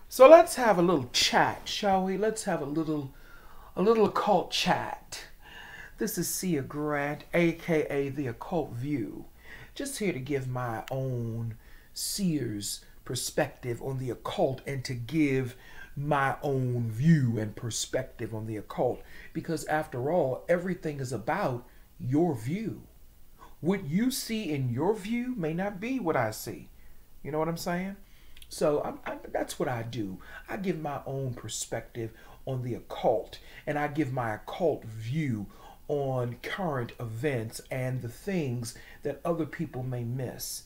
So let's have a little chat, shall we? Let's have a little occult chat. This is Sia Grant, aka the Occult View. Just here to give my own seer's perspective on the occult and to give my own view and perspective on the occult. Because after all, everything is about your view. What you see in your view may not be what I see. You know what I'm saying? So that's what I do. I give my own perspective on the occult, and I give my occult view on current events and the things that other people may miss.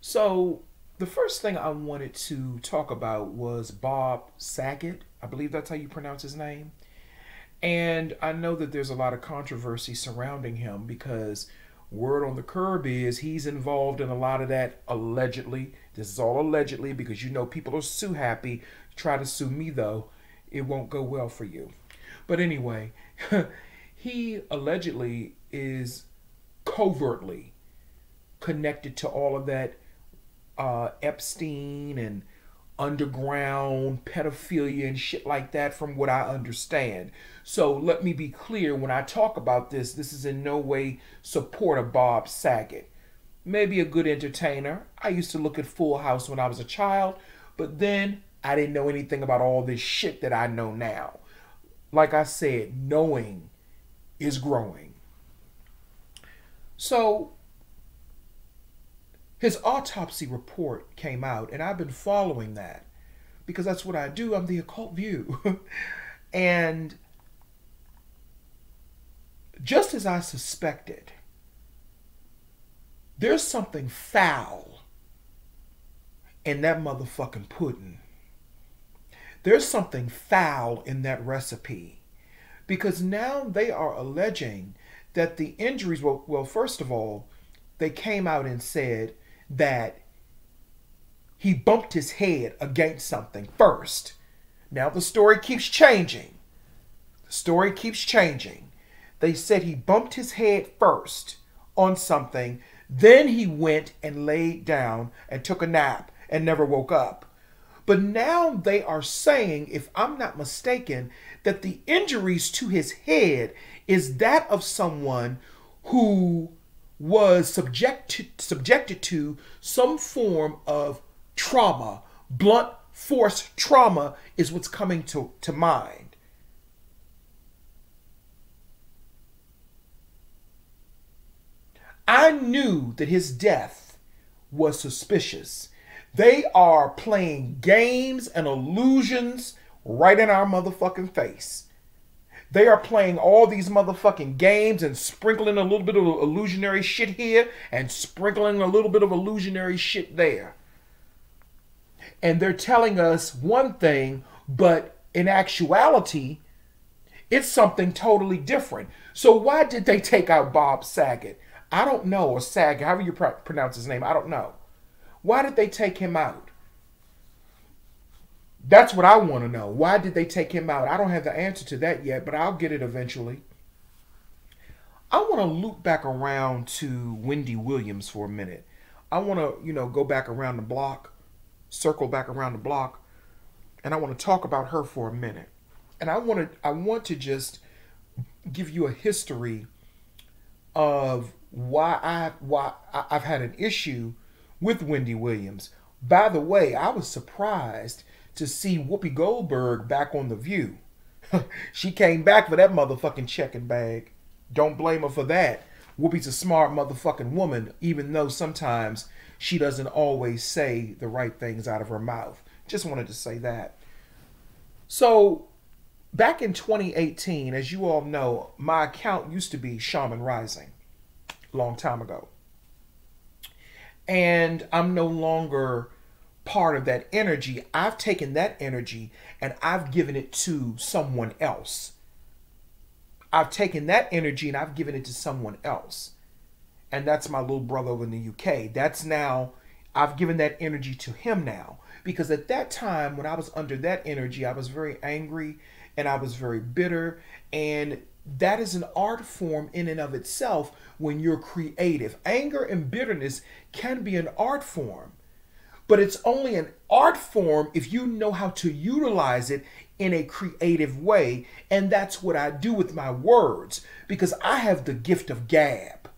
So the first thing I wanted to talk about was Bob Saget. I believe that's how you pronounce his name. And I know that there's a lot of controversy surrounding him because word on the curb is he's involved in a lot of that allegedly. This is all allegedly because you know people are sue happy. Try to sue me though, it won't go well for you. But anyway, he allegedly is covertly connected to all of that Epstein and underground pedophilia and shit like that from what I understand. So let me be clear, when I talk about this, this is in no way support of Bob Saget. Maybe a good entertainer. I used to look at Full House when I was a child, but then I didn't know anything about all this shit that I know now. Like I said, knowing is growing. So his autopsy report came out, and I've been following that because that's what I do. I'm the Occult View. And just as I suspected, there's something foul in that motherfucking pudding. There's something foul in that recipe because now they are alleging that the injuries, well, first of all, they came out and said that he bumped his head against something first. Now the story keeps changing. The story keeps changing. They said he bumped his head first on something, then he went and laid down and took a nap and never woke up. But now they are saying, if I'm not mistaken, that the injuries to his head is that of someone who was subjected to some form of trauma. Blunt force trauma is what's coming to mind. I knew that his death was suspicious. They are playing games and illusions right in our motherfucking face. They are playing all these motherfucking games and sprinkling a little bit of illusionary shit here and sprinkling a little bit of illusionary shit there. And they're telling us one thing, but in actuality, it's something totally different. So why did they take out Bob Saget? I don't know, or Saget, however you pronounce his name, I don't know. Why did they take him out? That's what I want to know. Why did they take him out? I don't have the answer to that yet, but I'll get it eventually. I want to loop back around to Wendy Williams for a minute. I want to, go back around the block, circle back around the block, and I want to talk about her for a minute. And I want to just give you a history of why I've had an issue with Wendy Williams. By the way, I was surprised to see Whoopi Goldberg back on The View. She came back for that motherfucking checking bag. Don't blame her for that. Whoopi's a smart motherfucking woman, even though sometimes she doesn't always say the right things out of her mouth. Just wanted to say that. So, back in 2018, as you all know, my account used to be Shaman Rising, a long time ago. And I'm no longer part of that energy. I've taken that energy and I've given it to someone else. I've taken that energy and I've given it to someone else. And that's my little brother over in the UK. That's now, I've given that energy to him now. Because at that time, when I was under that energy, I was very angry and I was very bitter. And that is an art form in and of itself when you're creative. Anger and bitterness can be an art form. but it's only an art form if you know how to utilize it in a creative way. And that's what I do with my words, because I have the gift of gab.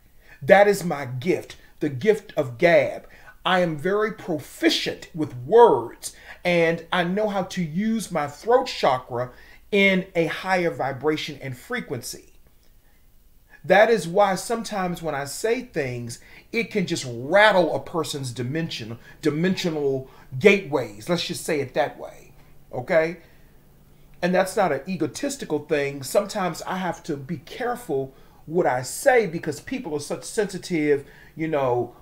That is my gift, the gift of gab. I am very proficient with words, and I know how to use my throat chakra in a higher vibration and frequency. That is why sometimes when I say things, it can just rattle a person's dimensional gateways. Let's just say it that way. Okay? And that's not an egotistical thing. Sometimes I have to be careful what I say, because people are such sensitive, cowardly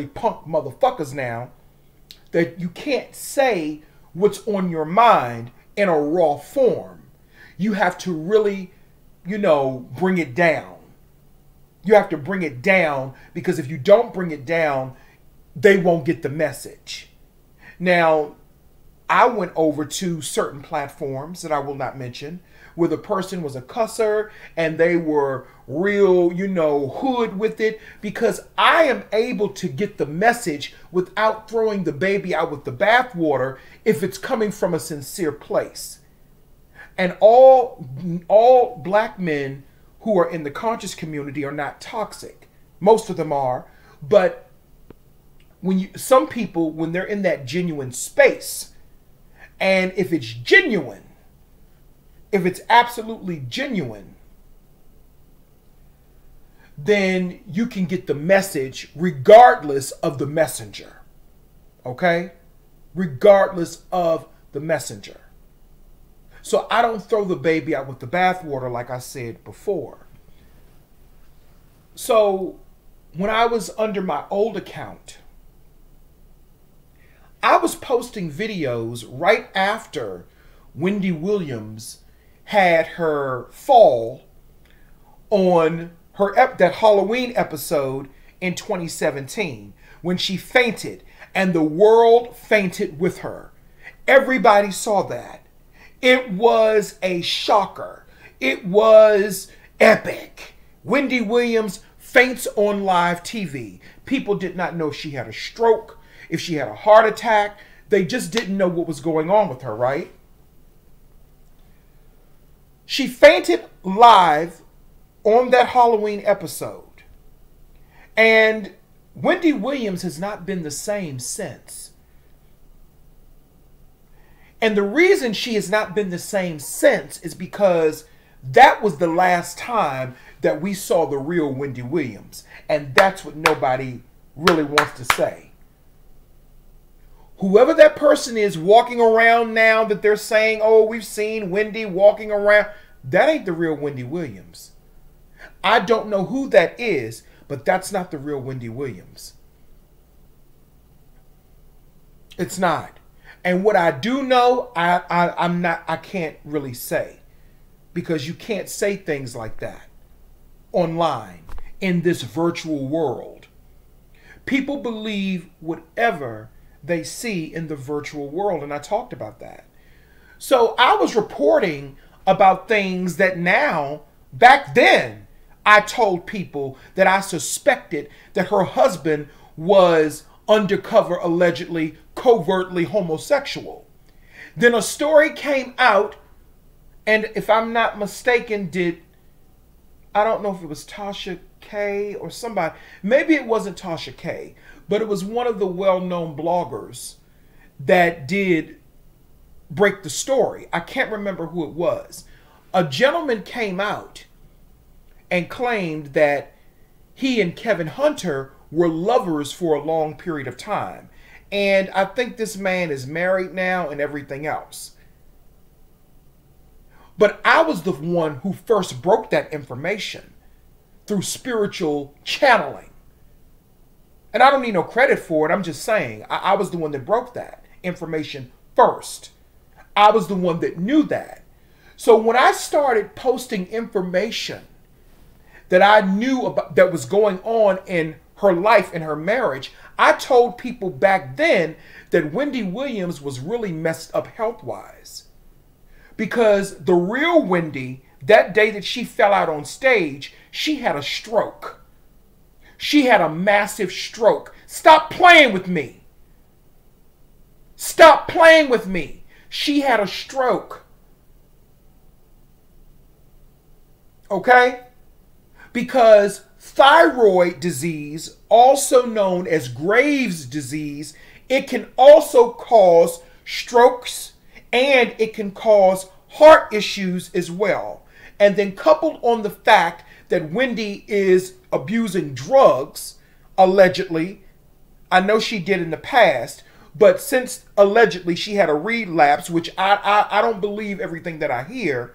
punk motherfuckers now, that you can't say what's on your mind in a raw form. You have to really, bring it down. You have to bring it down, because if you don't bring it down, they won't get the message. Now, I went over to certain platforms that I will not mention, where the person was a cusser and they were real, hood with it, because I am able to get the message without throwing the baby out with the bathwater if it's coming from a sincere place. And all black men who are in the conscious community are not toxic. Most of them are, but some people, when they're in that genuine space, and if it's genuine, if it's absolutely genuine, then you can get the message regardless of the messenger. Okay? Regardless of the messenger. So I don't throw the baby out with the bathwater, like I said before. So when I was under my old account, I was posting videos right after Wendy Williams had her fall on her that Halloween episode in 2017, when she fainted and the world fainted with her. Everybody saw that. It was a shocker. It was epic. Wendy Williams faints on live TV. People did not know if she had a stroke, if she had a heart attack. They just didn't know what was going on with her, right? She fainted live on that Halloween episode. And Wendy Williams has not been the same since. And the reason she has not been the same since is because that was the last time that we saw the real Wendy Williams. And that's what nobody really wants to say. Whoever that person is walking around now that they're saying, oh, we've seen Wendy walking around, that ain't the real Wendy Williams. I don't know who that is, but that's not the real Wendy Williams. It's not. And what I do know, I can't really say, because you can't say things like that online in this virtual world. People believe whatever they see in the virtual world, and I talked about that. So I was reporting about things that now, back then, I told people that I suspected that her husband was undercover, allegedly, covertly homosexual. Then a story came out, and if I'm not mistaken, I don't know if it was Tasha K or somebody, maybe it wasn't Tasha K, but it was one of the well-known bloggers that did break the story. I can't remember who it was. A gentleman came out and claimed that he and Kevin Hunter were lovers for a long period of time. And I think this man is married now and everything else. But I was the one who first broke that information through spiritual channeling. And I don't need no credit for it. I'm just saying, I was the one that broke that information first. I was the one that knew that. So when I started posting information that I knew about, that was going on in her life and her marriage, I told people back then that Wendy Williams was really messed up health-wise. Because the real Wendy, that day that she fell out on stage, she had a stroke. She had a massive stroke. Stop playing with me. playing with me. She had a stroke. Okay? Because thyroid disease, also known as Graves' disease, it can also cause strokes and it can cause heart issues as well. And then coupled on the fact that Wendy is abusing drugs, allegedly. I know she did in the past, but since allegedly she had a relapse, which I don't believe everything that I hear,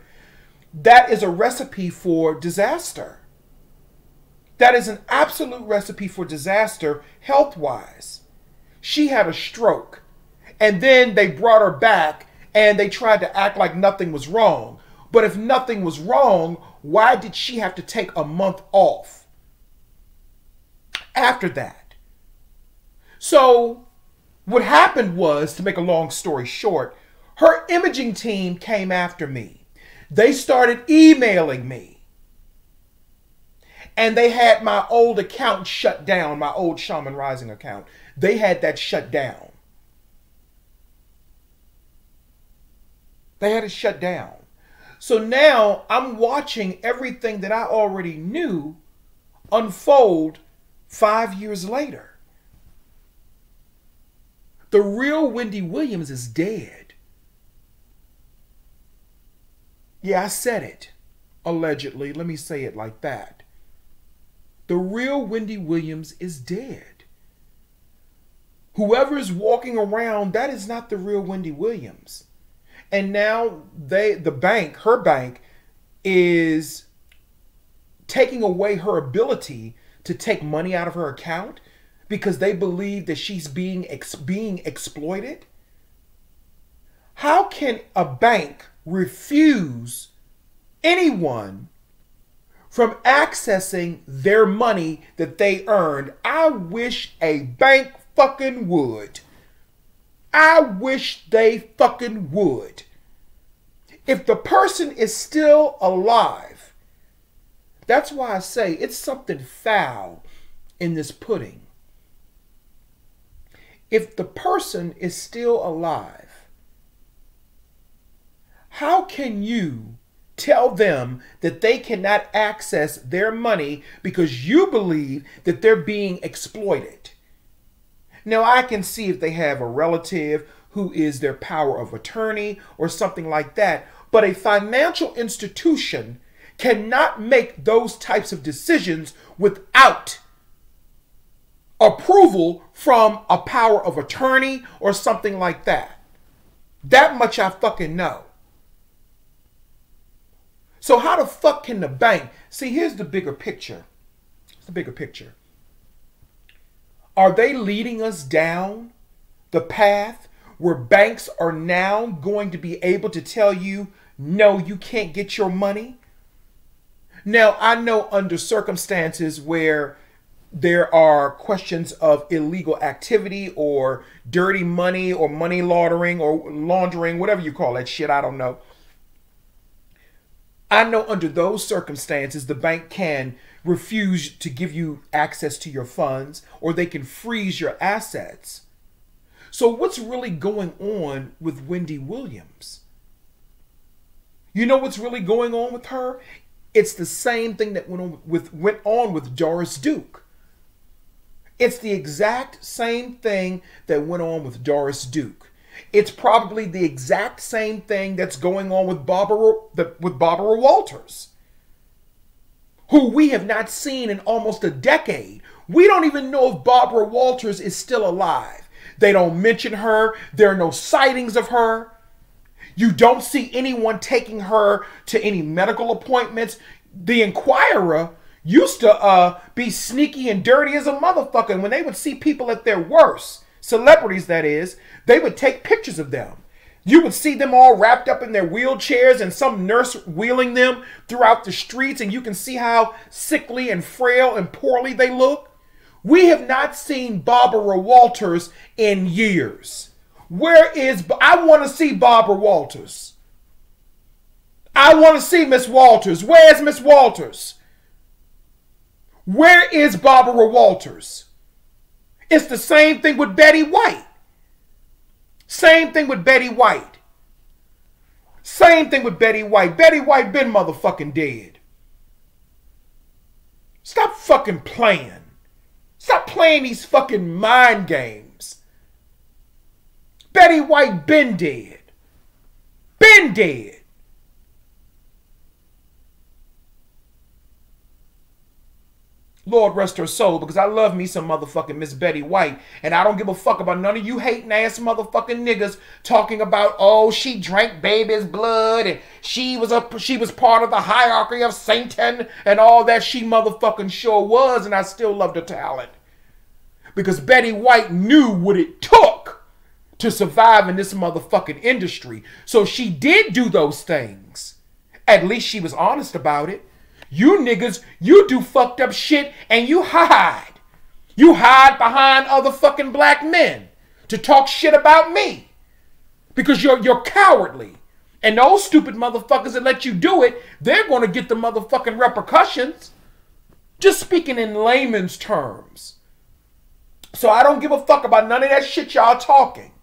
that is a recipe for disaster. That is an absolute recipe for disaster health-wise. She had a stroke, and then they brought her back, and they tried to act like nothing was wrong. But if nothing was wrong, why did she have to take a month off after that? So what happened was, to make a long story short, her imaging team came after me. They started emailing me. And they had my old account shut down, my old Shaman Rising account. They had that shut down. They had it shut down. So now I'm watching everything that I already knew unfold 5 years later. The real Wendy Williams is dead. Yeah, I said it. Allegedly. Let me say it like that. The real Wendy Williams is dead. Whoever is walking around, that is not the real Wendy Williams. And now the bank, her bank, is taking away her ability to take money out of her account because they believe that she's being exploited. How can a bank refuse anyone from accessing their money that they earned? I wish a bank fucking would. I wish they fucking would. If the person is still alive, that's why I say it's something foul in this pudding. If the person is still alive, how can you tell them that they cannot access their money because you believe that they're being exploited? Now, I can see if they have a relative who is their power of attorney or something like that, but a financial institution cannot make those types of decisions without approval from a power of attorney or something like that. That much I fucking know. So how the fuck can the bank... See, here's the bigger picture. It's the bigger picture. Are they leading us down the path where banks are now going to be able to tell you, no, you can't get your money? Now, I know under circumstances where there are questions of illegal activity or dirty money or money laundering, whatever you call that shit, I don't know. I know under those circumstances, the bank can refuse to give you access to your funds, or they can freeze your assets. So what's really going on with Wendy Williams? You know what's really going on with her? It's the same thing that went on with Doris Duke. It's the exact same thing that went on with Doris Duke. It's probably the exact same thing that's going on with Barbara Walters, who we have not seen in almost a decade. We don't even know if Barbara Walters is still alive. They don't mention her. There are no sightings of her. You don't see anyone taking her to any medical appointments. The Inquirer used to be sneaky and dirty as a motherfucker. And when they would see people at their worst, celebrities that is, they would take pictures of them. You would see them all wrapped up in their wheelchairs and some nurse wheeling them throughout the streets, and you can see how sickly and frail and poorly they look. We have not seen Barbara Walters in years. I want to see Barbara Walters. I want to see Miss Walters. Where's Miss Walters? Where is Barbara Walters? It's the same thing with Betty White. Same thing with Betty White. Same thing with Betty White. Betty White been motherfucking dead. Stop fucking playing. Stop playing these fucking mind games. Betty White been dead. Been dead. Lord rest her soul, because I love me some motherfucking Miss Betty White, and I don't give a fuck about none of you hating ass motherfucking niggas talking about, oh, she drank baby's blood and she was part of the hierarchy of Satan and all that. She motherfucking sure was, and I still loved her talent, because Betty White knew what it took to survive in this motherfucking industry. So she did do those things. At least she was honest about it. You niggas, you do fucked up shit and you hide. You hide behind other fucking black men to talk shit about me. Because you're cowardly. And those stupid motherfuckers that let you do it, they're going to get the motherfucking repercussions. Just speaking in layman's terms. So I don't give a fuck about none of that shit y'all talking.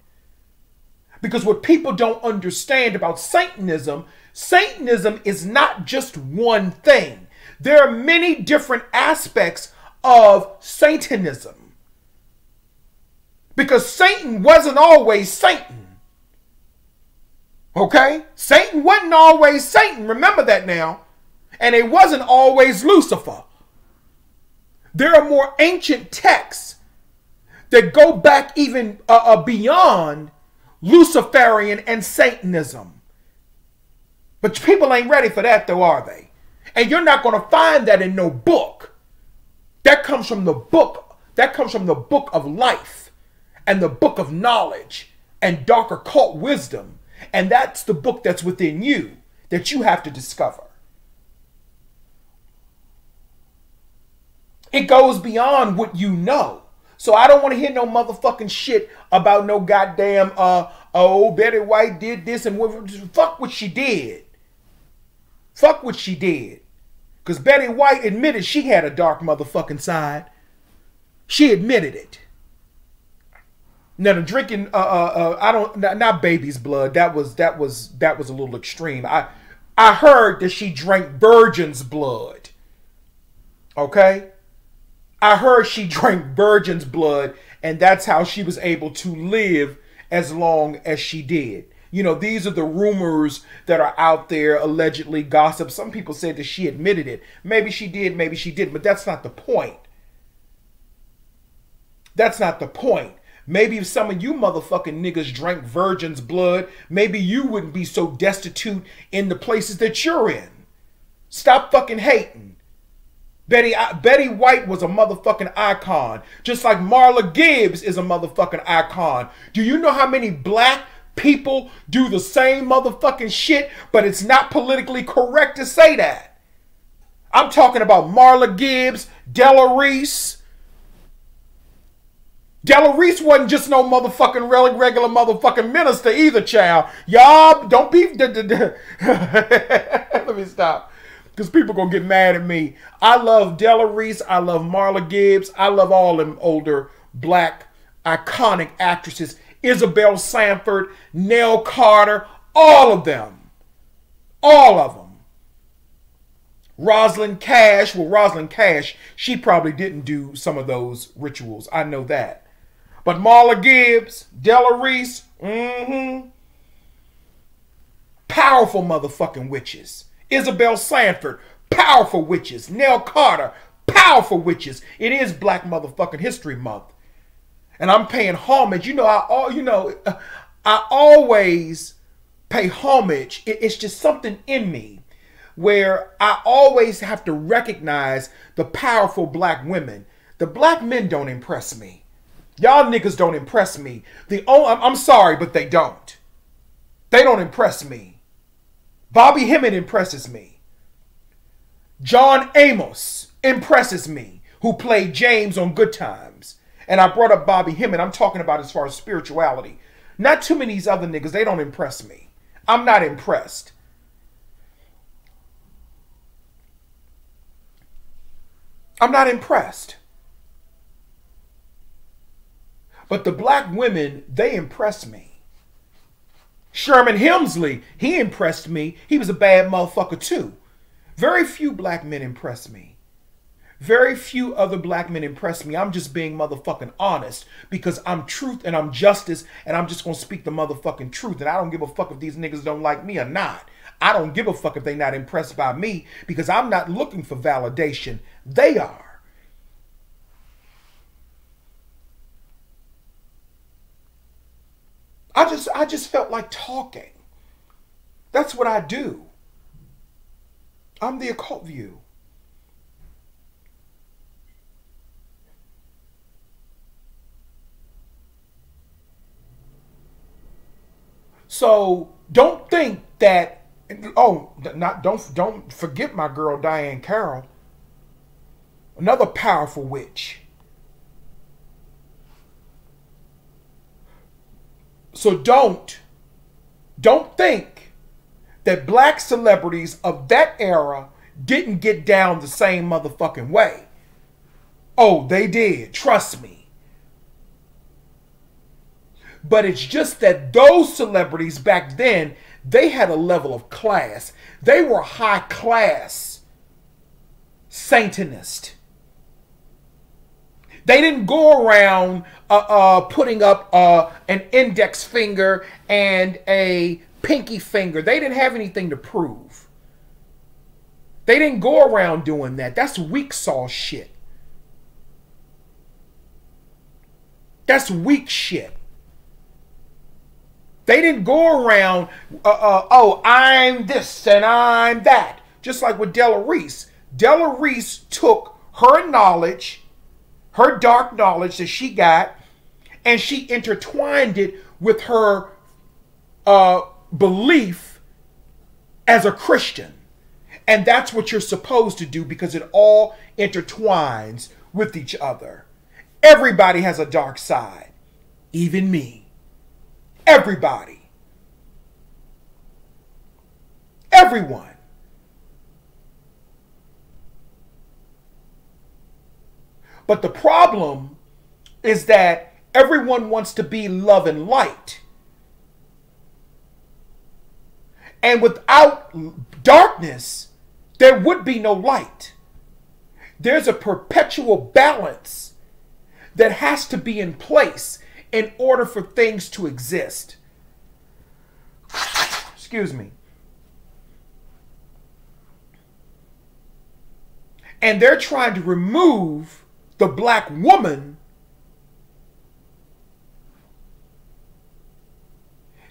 Because what people don't understand about Satanism, Satanism is not just one thing. There are many different aspects of Satanism. Because Satan wasn't always Satan. Okay? Satan wasn't always Satan. Remember that now. And it wasn't always Lucifer. There are more ancient texts that go back even beyond Luciferian and Satanism. But people ain't ready for that though, are they? And you're not going to find that in no book. That comes from the book. That comes from the book of life and the book of knowledge and dark occult wisdom. And that's the book that's within you that you have to discover. It goes beyond what you know. So I don't want to hear no motherfucking shit about no goddamn, oh, Betty White did this and fuck what she did. Fuck what she did. Because Betty White admitted she had a dark motherfucking side. She admitted it. Now the drinking, not baby's blood. That was a little extreme. I heard that she drank virgin's blood. Okay? I heard she drank virgin's blood, and that's how she was able to live as long as she did. You know, these are the rumors that are out there, allegedly gossip. Some people said that she admitted it. Maybe she did, maybe she didn't, but that's not the point. That's not the point. Maybe if some of you motherfucking niggas drank virgin's blood, maybe you wouldn't be so destitute in the places that you're in. Stop fucking hating. Betty White was a motherfucking icon. Just like Marla Gibbs is a motherfucking icon. Do you know how many black people do the same motherfucking shit, but it's not politically correct to say that? I'm talking about Marla Gibbs, Della Reese. Della Reese wasn't just no motherfucking regular motherfucking minister either, child. Y'all don't be... Let me stop. Because people gonna get mad at me. I love Della Reese. I love Marla Gibbs. I love all them older black iconic actresses. Isabel Sanford, Nell Carter, all of them. All of them. Rosalind Cash. Well, Rosalind Cash, she probably didn't do some of those rituals. I know that. But Marla Gibbs, Della Reese, powerful motherfucking witches. Isabel Sanford, powerful witches. Nell Carter, powerful witches. It is Black Motherfucking History Month, and I'm paying homage. You know, I always pay homage. It's just something in me where I always have to recognize the powerful black women. The black men don't impress me. Y'all niggas don't impress me. I'm sorry, but they don't. They don't impress me. Bobby Hemmett impresses me. John Amos impresses me, who played James on Good Times. And I brought up Bobby Hemmett. I'm talking about as far as spirituality. Not too many of these other niggas. They don't impress me. I'm not impressed. I'm not impressed. But the black women, they impress me. Sherman Hemsley, he impressed me. He was a bad motherfucker too. Very few black men impress me. Very few other black men impress me. I'm just being motherfucking honest because I'm truth and I'm justice and I'm just gonna speak the motherfucking truth. And I don't give a fuck if these niggas don't like me or not. I don't give a fuck if they're not impressed by me because I'm not looking for validation. They are. I just felt like talking. That's what I do. I'm the Occult View. So don't think that, oh, don't forget my girl Diane Carroll, another powerful witch. So don't think that black celebrities of that era didn't get down the same motherfucking way. Oh, they did. Trust me. But it's just that those celebrities back then, they had a level of class. They were high class Satanist. They didn't go around putting up an index finger and a pinky finger. They didn't have anything to prove. They didn't go around doing that. That's weak sauce shit. That's weak shit. They didn't go around, oh, I'm this and I'm that. Just like with Della Reese. Della Reese took her knowledge, her dark knowledge that she got, and she intertwined it with her belief as a Christian. And that's what you're supposed to do because it all intertwines with each other. Everybody has a dark side, even me. Everybody. Everyone. But the problem is that everyone wants to be love and light. And without darkness, there would be no light. There's a perpetual balance that has to be in place in order for things to exist. Excuse me. And they're trying to remove the black woman.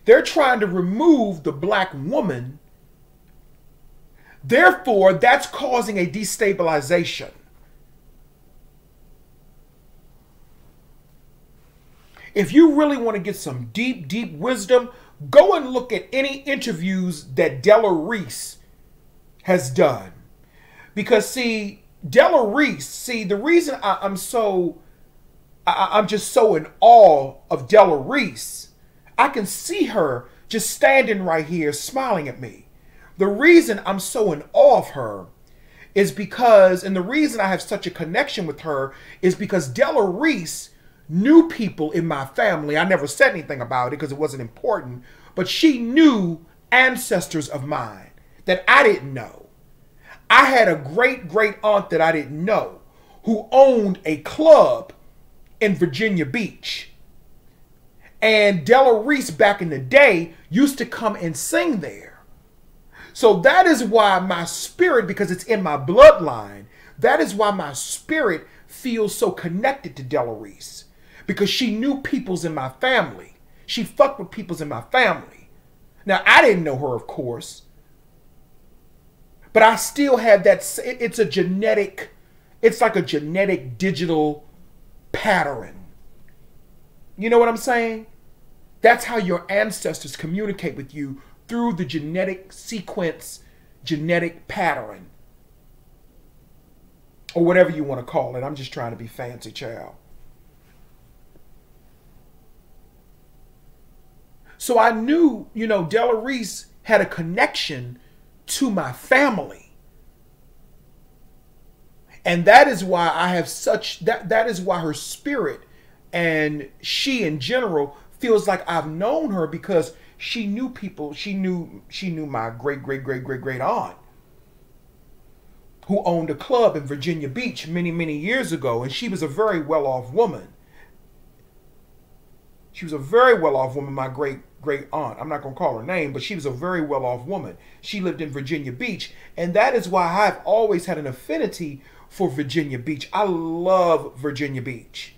They're trying to remove the black woman. Therefore, that's causing a destabilization. If you really want to get some deep, deep wisdom, go and look at any interviews that Della Reese has done. Because see, Della Reese, see, the reason I'm just so in awe of Della Reese, I can see her just standing right here smiling at me. The reason I'm so in awe of her is because, and the reason I have such a connection with her is because Della Reese knew people in my family. I never said anything about it because it wasn't important, but she knew ancestors of mine that I didn't know. I had a great aunt that I didn't know who owned a club in Virginia Beach. And Della Reese back in the day used to come and sing there. So that is why my spirit, because it's in my bloodline, that is why my spirit feels so connected to Della Reese. Because she knew peoples in my family. She fucked with peoples in my family. Now, I didn't know her, of course. But I still have that, it's a genetic, it's like a genetic digital pattern. You know what I'm saying? That's how your ancestors communicate with you, through the genetic sequence, genetic pattern. Or whatever you want to call it. I'm just trying to be fancy, child. So I knew, you know, Della Reese had a connection to my family. And that is why I have such, that is why her spirit and she in general feels like I've known her because she knew people. She knew my great aunt who owned a club in Virginia Beach many years ago, and she was a very well-off woman. She was a very well-off woman, my great aunt. I'm not going to call her name, but she was a very well-off woman. She lived in Virginia Beach, and that is why I've always had an affinity for Virginia Beach. I love Virginia Beach.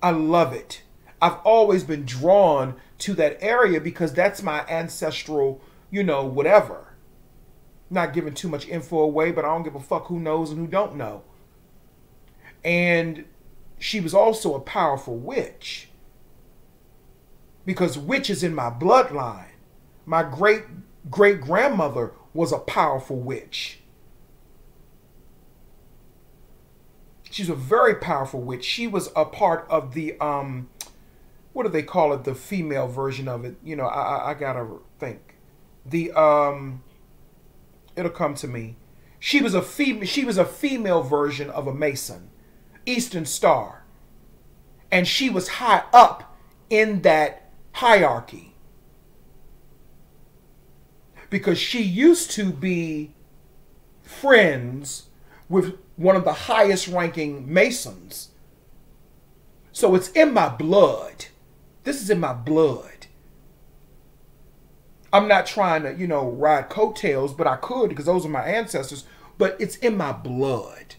I love it. I've always been drawn to that area because that's my ancestral, whatever. Not giving too much info away, but I don't give a fuck who knows and who don't know. And she was also a powerful witch. Because witch is in my bloodline. My great-grandmother was a powerful witch. She's a very powerful witch. She was a part of the, what do they call it? The female version of it. I gotta think. It'll come to me. She was a female version of a Mason, Eastern Star. And she was high up in that hierarchy because she used to be friends with one of the highest ranking Masons. So it's in my blood. This is in my blood. I'm not trying to, ride coattails, but I could because those are my ancestors, but it's in my blood.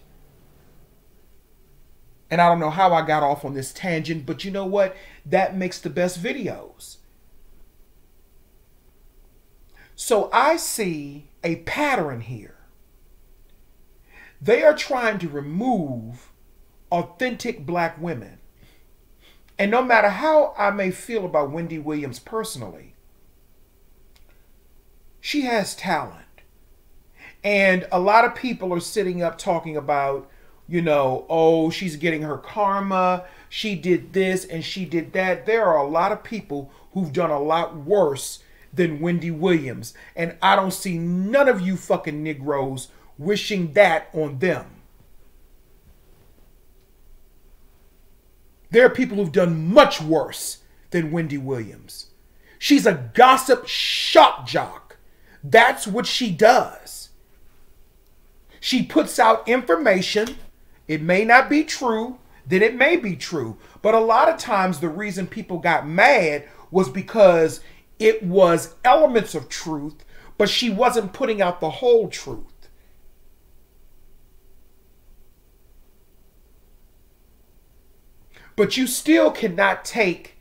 And I don't know how I got off on this tangent, but you know what? That makes the best videos. So I see a pattern here. They are trying to remove authentic black women. And no matter how I may feel about Wendy Williams personally, she has talent. And a lot of people are sitting up talking about, oh, she's getting her karma. She did this and she did that. There are a lot of people who've done a lot worse than Wendy Williams. And I don't see none of you fucking Negroes wishing that on them. There are people who've done much worse than Wendy Williams. She's a gossip shock jock. That's what she does. She puts out information. It may not be true, then it may be true. But a lot of times the reason people got mad was because it was elements of truth, but she wasn't putting out the whole truth. But you still cannot take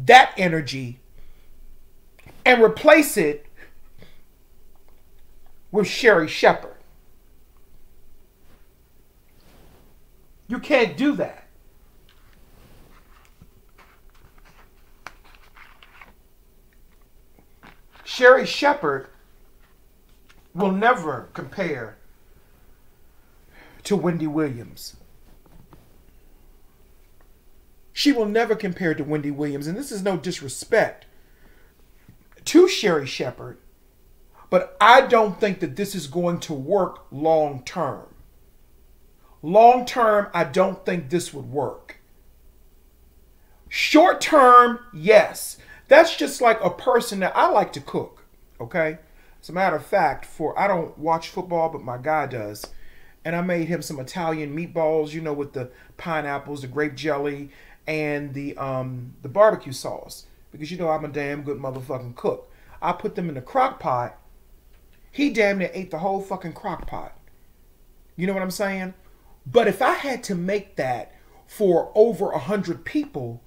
that energy and replace it with Sherry Shepherd. You can't do that. Sherry Shepherd will never compare to Wendy Williams. She will never compare to Wendy Williams. And this is no disrespect to Sherry Shepherd, but I don't think that this is going to work long term. Long term, I don't think this would work. Short term, yes. That's just like a person that I like to cook, okay? As a matter of fact, I don't watch football, but my guy does. And I made him some Italian meatballs, with the pineapples, the grape jelly, and the barbecue sauce. Because I'm a damn good motherfucking cook. I put them in the crock pot. He damn near ate the whole fucking crock pot. You know what I'm saying? But if I had to make that for over 100 people,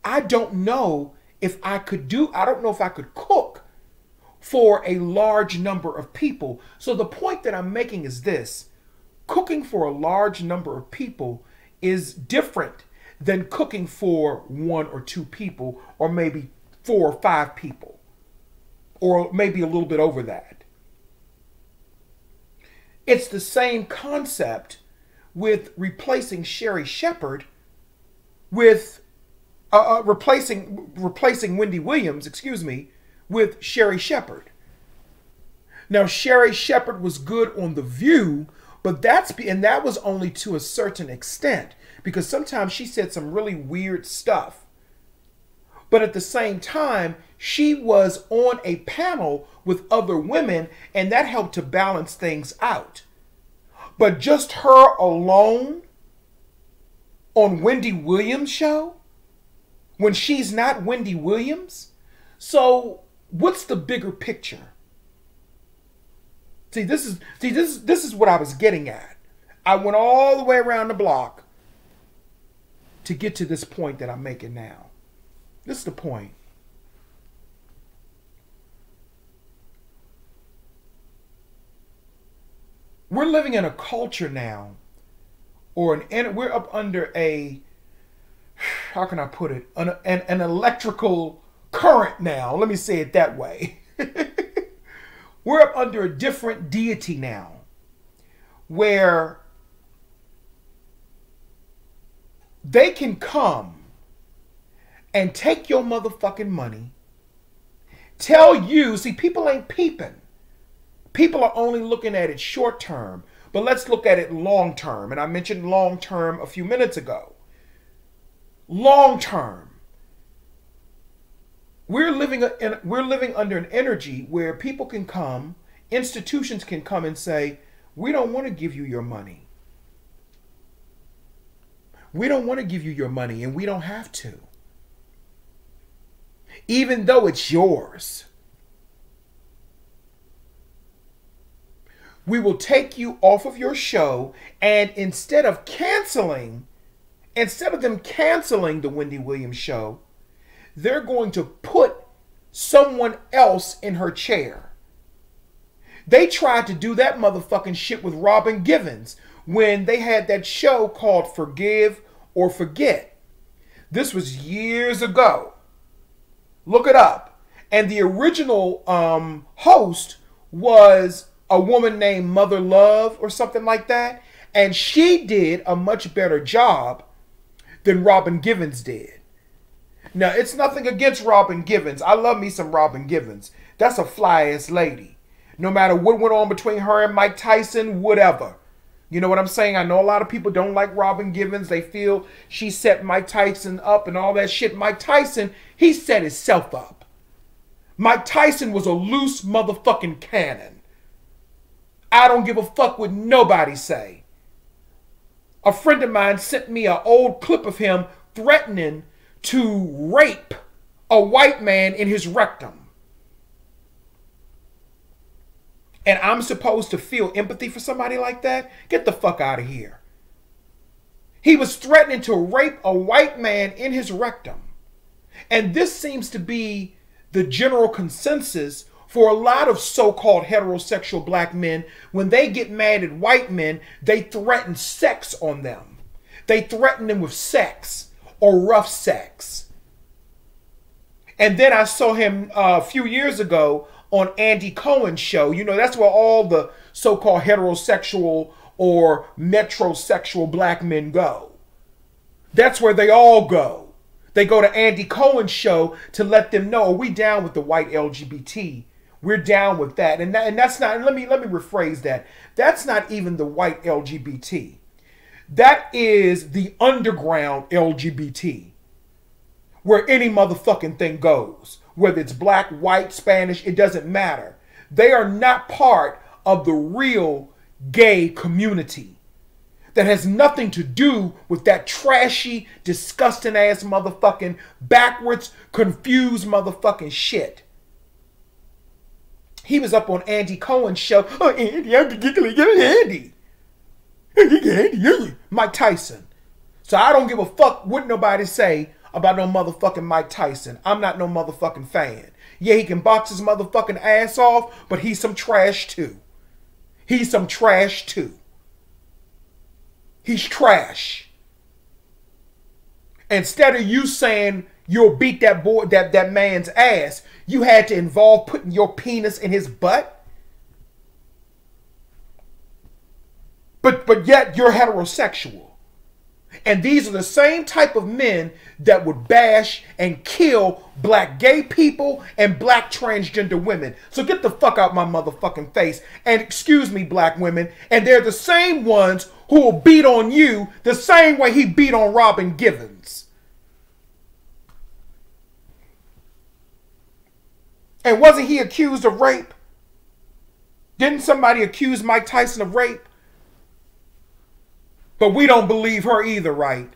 I don't know if I could I don't know if I could cook for a large number of people. So the point that I'm making is this. Cooking for a large number of people is different than cooking for 1 or 2 people, or maybe 4 or 5 people, or maybe a little bit over that. It's the same concept with replacing Sherry Shepherd with replacing Wendy Williams, with Sherry Shepherd. Now, Sherry Shepherd was good on The View, but that was only to a certain extent, because sometimes she said some really weird stuff. But at the same time, she was on a panel with other women, and that helped to balance things out. But just her alone on Wendy Williams' show, when she's not Wendy Williams? So what's the bigger picture? See, this is what I was getting at. I went all the way around the block to get to this point that I'm making now. This is the point. We're living in a culture now, or we're up under a, how can I put it, an electrical current now. Let me say it that way. We're up under a different deity now, where they can come and take your motherfucking money, tell you, see, people ain't peeping. People are only looking at it short term, but let's look at it long term. And I mentioned long term a few minutes ago. Long term. We're living under an energy where people can come, institutions can come and say, we don't want to give you your money. We don't want to give you your money, and we don't have to. Even though it's yours. We will take you off of your show, and instead of them canceling the Wendy Williams show, they're going to put someone else in her chair. They tried to do that motherfucking shit with Robin Givens when they had that show called Forgive or Forget. This was years ago. Look it up. And the original host was a woman named Mother Love or something like that. And she did a much better job than Robin Givens did. Now, it's nothing against Robin Givens. I love me some Robin Givens. That's a fly-ass lady. No matter what went on between her and Mike Tyson, whatever. You know what I'm saying? I know a lot of people don't like Robin Givens. They feel she set Mike Tyson up and all that shit. Mike Tyson, he set himself up. Mike Tyson was a loose motherfucking cannon. I don't give a fuck what nobody say. A friend of mine sent me an old clip of him threatening to rape a white man in his rectum. And I'm supposed to feel empathy for somebody like that? Get the fuck out of here. He was threatening to rape a white man in his rectum. And this seems to be the general consensus for a lot of so-called heterosexual black men. When they get mad at white men, they threaten sex on them. They threaten them with sex or rough sex. And then I saw him a few years ago on Andy Cohen's show. You know, that's where all the so-called heterosexual or metrosexual black men go. That's where they all go. They go to Andy Cohen's show to let them know, we down with the white LGBT. We're down with that. And that's not, let me rephrase that. That's not even the white LGBT. That is the underground LGBT. Where any motherfucking thing goes. Whether it's black, white, Spanish, it doesn't matter. They are not part of the real gay community. That has nothing to do with that trashy, disgusting ass motherfucking backwards, confused motherfucking shit. He was up on Andy Cohen's show. Oh, Andy, I'm giggling, Andy. Mike Tyson. So I don't give a fuck what nobody say about no motherfucking Mike Tyson. I'm not no motherfucking fan. Yeah, he can box his motherfucking ass off, but he's some trash too. He's some trash too. He's trash. Instead of you saying you'll beat that boy, that man's ass, you had to involve putting your penis in his butt. But yet you're heterosexual. And these are the same type of men that would bash and kill black gay people and black transgender women. So get the fuck out my motherfucking face. And excuse me, black women. And they're the same ones who will beat on you the same way he beat on Robin Givens. And wasn't he accused of rape? Didn't somebody accuse Mike Tyson of rape? But we don't believe her either, right?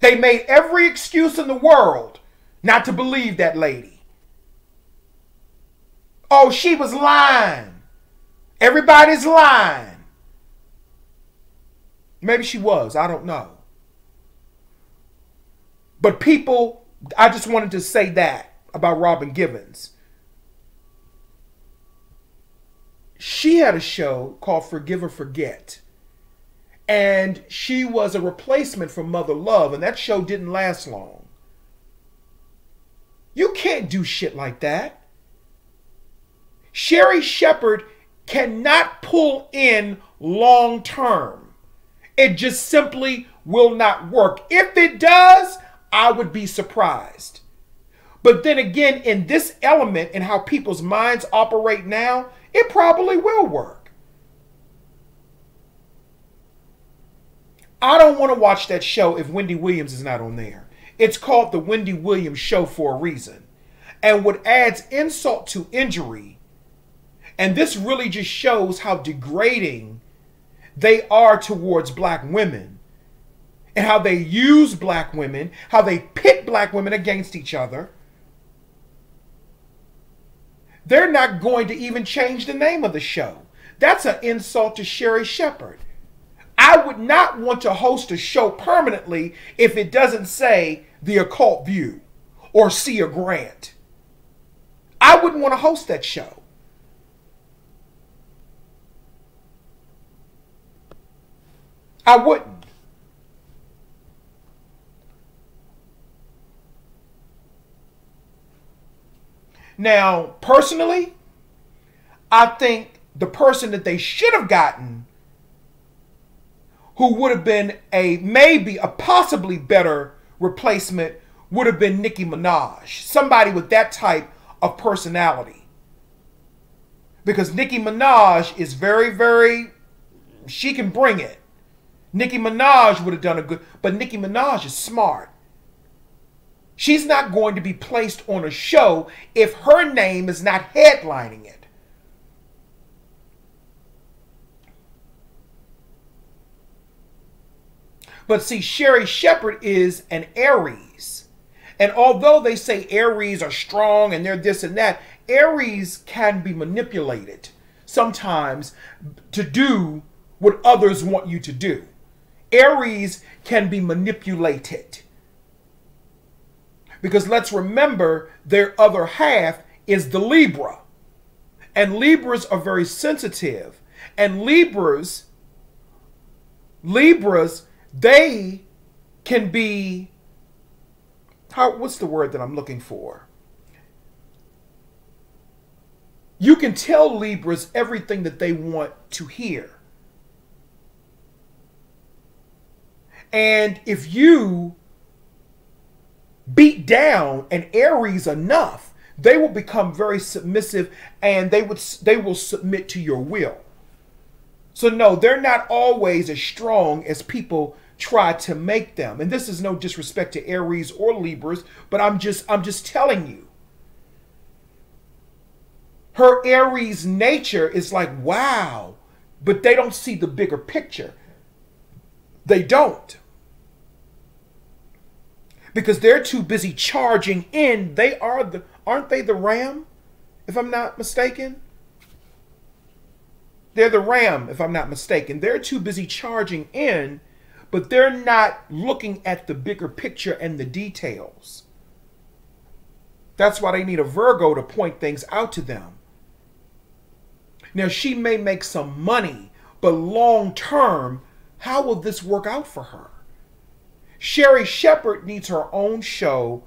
They made every excuse in the world not to believe that lady. Oh, she was lying. Everybody's lying. Maybe she was. I don't know. But people, I just wanted to say that about Robin Givens. She had a show called Forgive or Forget. And she was a replacement for Mother Love. And that show didn't last long. You can't do shit like that. Sherry Shepherd cannot pull in long term. It just simply will not work. If it does, I would be surprised. But then again, in this element and how people's minds operate now, it probably will work. I don't want to watch that show if Wendy Williams is not on there. It's called The Wendy Williams Show for a reason. And what adds insult to injury, and this really just shows how degrading they are towards black women and how they use black women, how they pit black women against each other. They're not going to even change the name of the show. That's an insult to Sherry Shepherd. I would not want to host a show permanently if it doesn't say The Occult View or See a Grant. I wouldn't want to host that show. I wouldn't. Now, personally, I think the person that they should have gotten, who would have been maybe a possibly better replacement, would have been Nicki Minaj. Somebody with that type of personality. Because Nicki Minaj is very, she can bring it. Nicki Minaj would have done a good, but Nicki Minaj is smart. She's not going to be placed on a show if her name is not headlining it. But see, Sherry Shepherd is an Aries. And although they say Aries are strong and they're this and that, Aries can be manipulated sometimes to do what others want you to do. Aries can be manipulated. Because let's remember, their other half is the Libra. And Libras are very sensitive. And Libras, they can be, what's the word that I'm looking for? You can tell Libras everything that they want to hear. And if you beat down an Aries enough, they will become very submissive and they will submit to your will. So no, they're not always as strong as people try to make them. And this is no disrespect to Aries or Libras, but I'm just telling you. Her Aries nature is like, wow, but they don't see the bigger picture. They don't. Because they're too busy charging in. Aren't they the ram, if I'm not mistaken? They're the ram, if I'm not mistaken. They're too busy charging in, but they're not looking at the bigger picture and the details. That's why they need a Virgo to point things out to them. Now, she may make some money, but long term, how will this work out for her? Sherry Shepherd needs her own show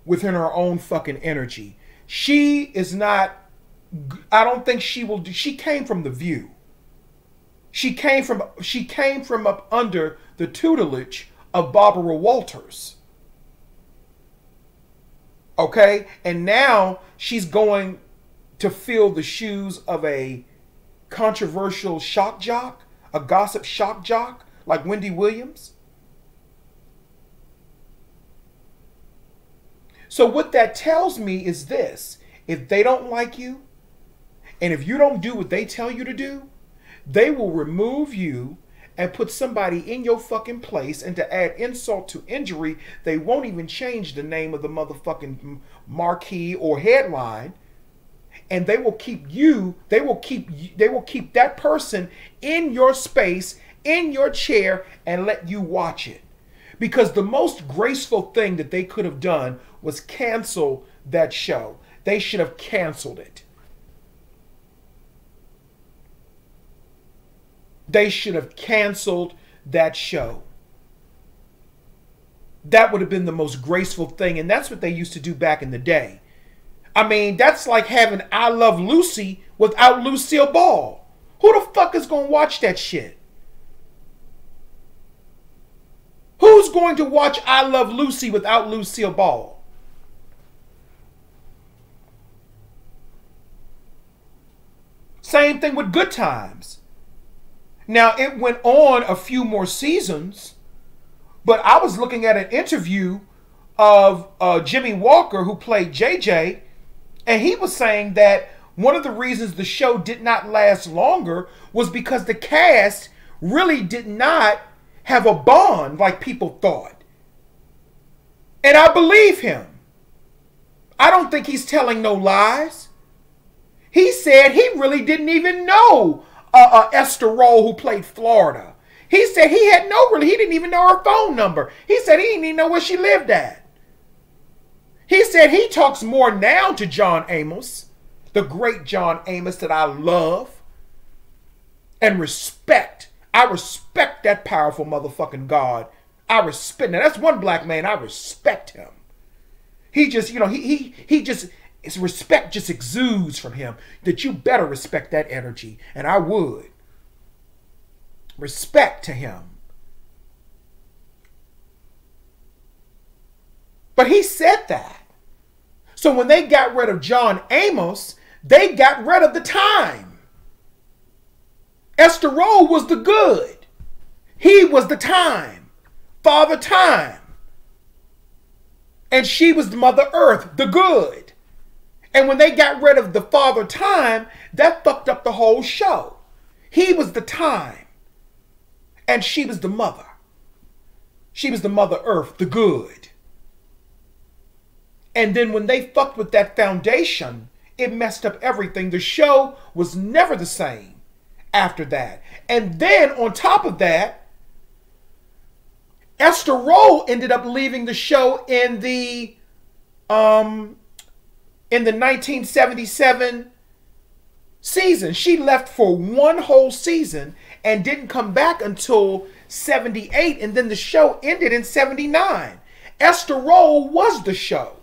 within her own fucking energy. She is not, I don't think she will do, she came from The View. She came from up under the tutelage of Barbara Walters. Okay? And now she's going to fill the shoes of a controversial shock jock, a gossip shock jock like Wendy Williams. So what that tells me is this. if they don't like you, and if you don't do what they tell you to do, they will remove you and put somebody in your fucking place. And to add insult to injury, they won't even change the name of the motherfucking marquee or headline. And they will keep that person in your space, in your chair, and let you watch it. Because the most graceful thing that they could have done was cancel that show. They should have canceled it. They should have canceled that show. That would have been the most graceful thing. And that's what they used to do back in the day. I mean, that's like having I Love Lucy without Lucille Ball. Who the fuck is going to watch that shit? Who's going to watch I Love Lucy without Lucille Ball? Same thing with Good Times. Now, it went on a few more seasons, but I was looking at an interview of Jimmy Walker, who played JJ, and he was saying that one of the reasons the show did not last longer was because the cast really did not have a bond like people thought. And I believe him. I don't think he's telling no lies. He said he really didn't even know Esther Rolle, who played Florida. He said he didn't even know her phone number. He said he didn't even know where she lived at. He said he talks more now to John Amos, the great John Amos that I love and respect. I respect that powerful motherfucking God. I respect. Now that's one black man. I respect him. He just, his respect just exudes from him, that you better respect that energy. And I would. Respect to him. But he said that. So when they got rid of John Amos, they got rid of the time. Esther Rolle was the good. He was the time. Father Time. And she was the Mother Earth, the good. And when they got rid of the Father Time, that fucked up the whole show. He was the time. And she was the mother. She was the Mother Earth, the good. And then when they fucked with that foundation, it messed up everything. The show was never the same after that. And then on top of that, Esther Rolle ended up leaving the show in the 1977 season. She left for one whole season and didn't come back until 78, and then the show ended in 79. Esther Rolle was the show.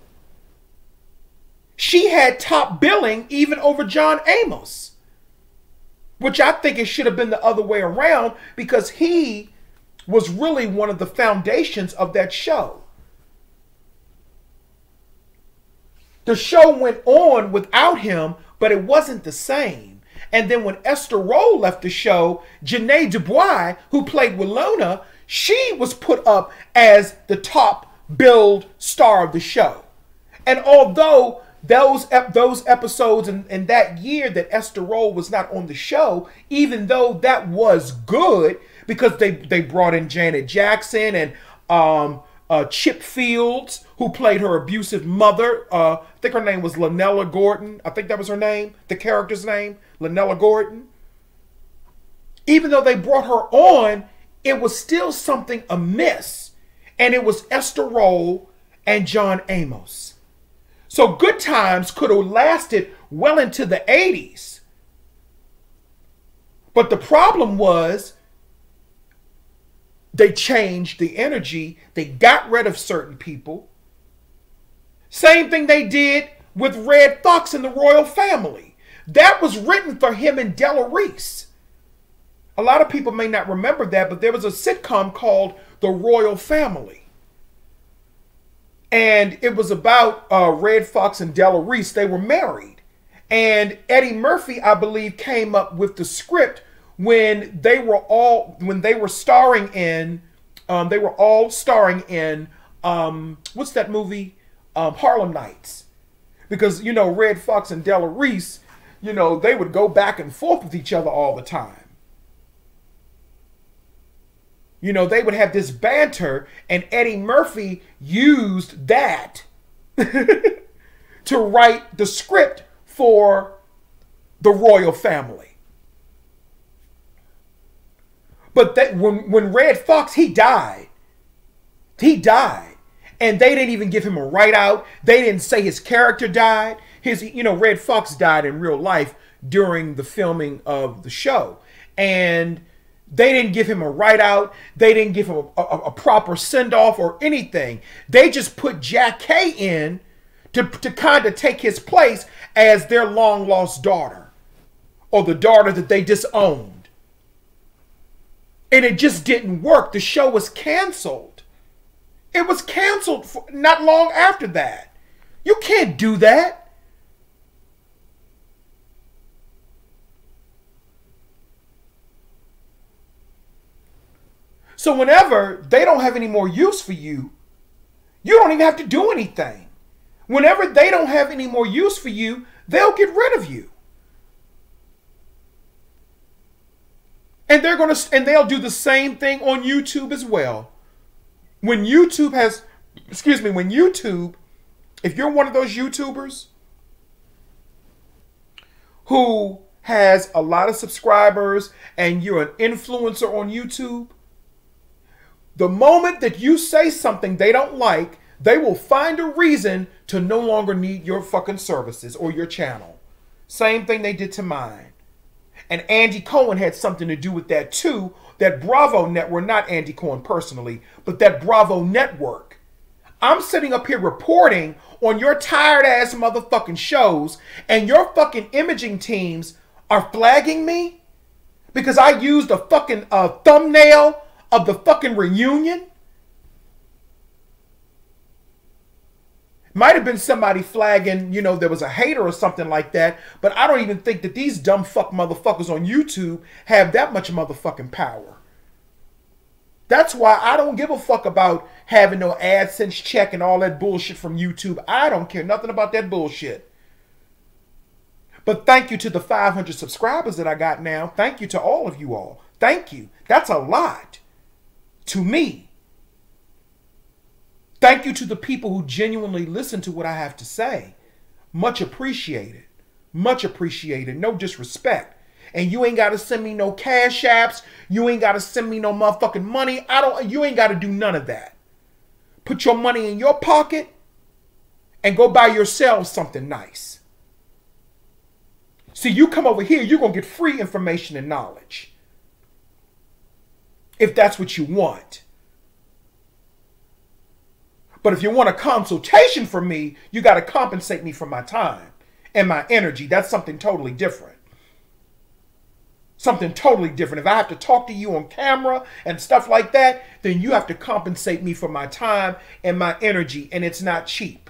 She had top billing even over John Amos, which I think it should have been the other way around, because he was really one of the foundations of that show. The show went on without him, but it wasn't the same. And then when Esther Rolle left the show, Janae Dubois, who played Willona, she was put up as the top billed star of the show. And although those episodes in that year that Esther Rolle was not on the show, even though that was good, because they brought in Janet Jackson and Chip Fields, who played her abusive mother. I think her name was Lanella Gordon. I think that was her name, the character's name, Lanella Gordon. Even though they brought her on, it was still something amiss. And it was Esther Rolle and John Amos. So Good Times could have lasted well into the 80s. But the problem was, they changed the energy. They got rid of certain people. Same thing they did with Red Fox and the Royal Family. That was written for him and Della Reese. A lot of people may not remember that, but there was a sitcom called The Royal Family. And it was about Red Fox and Della Reese. They were married. And Eddie Murphy, I believe, came up with the script when they were all starring in what's that movie? Harlem Nights. Because, you know, Red Fox and Della Reese, you know, they would go back and forth with each other all the time. You know, they would have this banter, and Eddie Murphy used that to write the script for the royal family. But that when Red Fox, he died. He died. And they didn't even give him a write out. They didn't say his character died. Red Fox died in real life during the filming of the show. And they didn't give him a write out. They didn't give him a proper send off or anything. They just put Jack Kay in to kind of take his place as their long lost daughter, or the daughter that they disowned. And it just didn't work. The show was canceled. It was canceled not long after that. You can't do that. So whenever they don't have any more use for you, you don't even have to do anything. Whenever they don't have any more use for you, they'll get rid of you. And they'll do the same thing on YouTube as well. When YouTube, if you're one of those YouTubers who has a lot of subscribers and you're an influencer on YouTube, the moment that you say something they don't like, they will find a reason to no longer need your fucking services or your channel. Same thing they did to mine. And Andy Cohen had something to do with that too. That Bravo network, not Andy Cohen personally, but that Bravo network. I'm sitting up here reporting on your tired ass motherfucking shows, and your fucking imaging teams are flagging me because I used a fucking thumbnail of the fucking reunion. Might have been somebody flagging, you know, there was a hater or something like that, but I don't even think that these dumb fuck motherfuckers on YouTube have that much motherfucking power. That's why I don't give a fuck about having no AdSense check and all that bullshit from YouTube. I don't care nothing about that bullshit. But thank you to the 500 subscribers that I got now. Thank you to all of you all. Thank you. That's a lot to me. Thank you to the people who genuinely listen to what I have to say. Much appreciated. Much appreciated. No disrespect. And you ain't got to send me no cash apps. You ain't got to send me no motherfucking money. You ain't got to do none of that. Put your money in your pocket and go buy yourself something nice. See, you come over here, you're going to get free information and knowledge. If that's what you want. But if you want a consultation from me, you got to compensate me for my time and my energy. That's something totally different. Something totally different. If I have to talk to you on camera and stuff like that, then you have to compensate me for my time and my energy, and it's not cheap.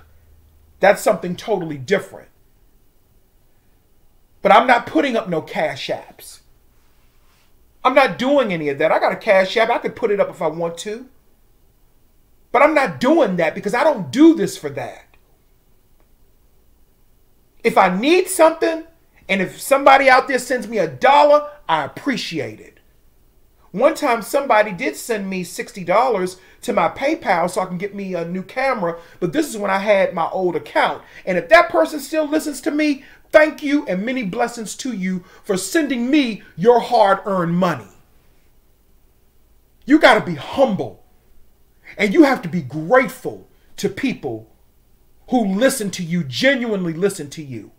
That's something totally different. But I'm not putting up no cash apps. I'm not doing any of that. I got a cash app. I could put it up if I want to. But I'm not doing that because I don't do this for that. If I need something, and if somebody out there sends me $1, I appreciate it. One time somebody did send me $60 to my PayPal so I can get me a new camera, but this is when I had my old account. And if that person still listens to me, thank you and many blessings to you for sending me your hard-earned money. You got to be humble. And you have to be grateful to people who listen to you, genuinely listen to you.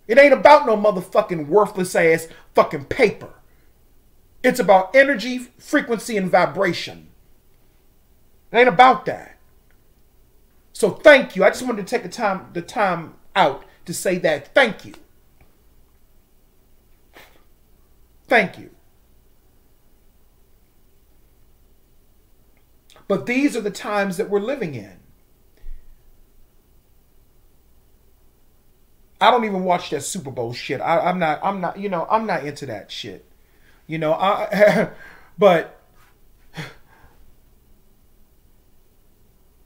It ain't about no motherfucking worthless ass fucking paper. It's about energy, frequency, and vibration. It ain't about that. So thank you. I just wanted to take the time out to say that. Thank you. Thank you. But these are the times that we're living in. I don't even watch that Super Bowl shit. I'm not into that shit. But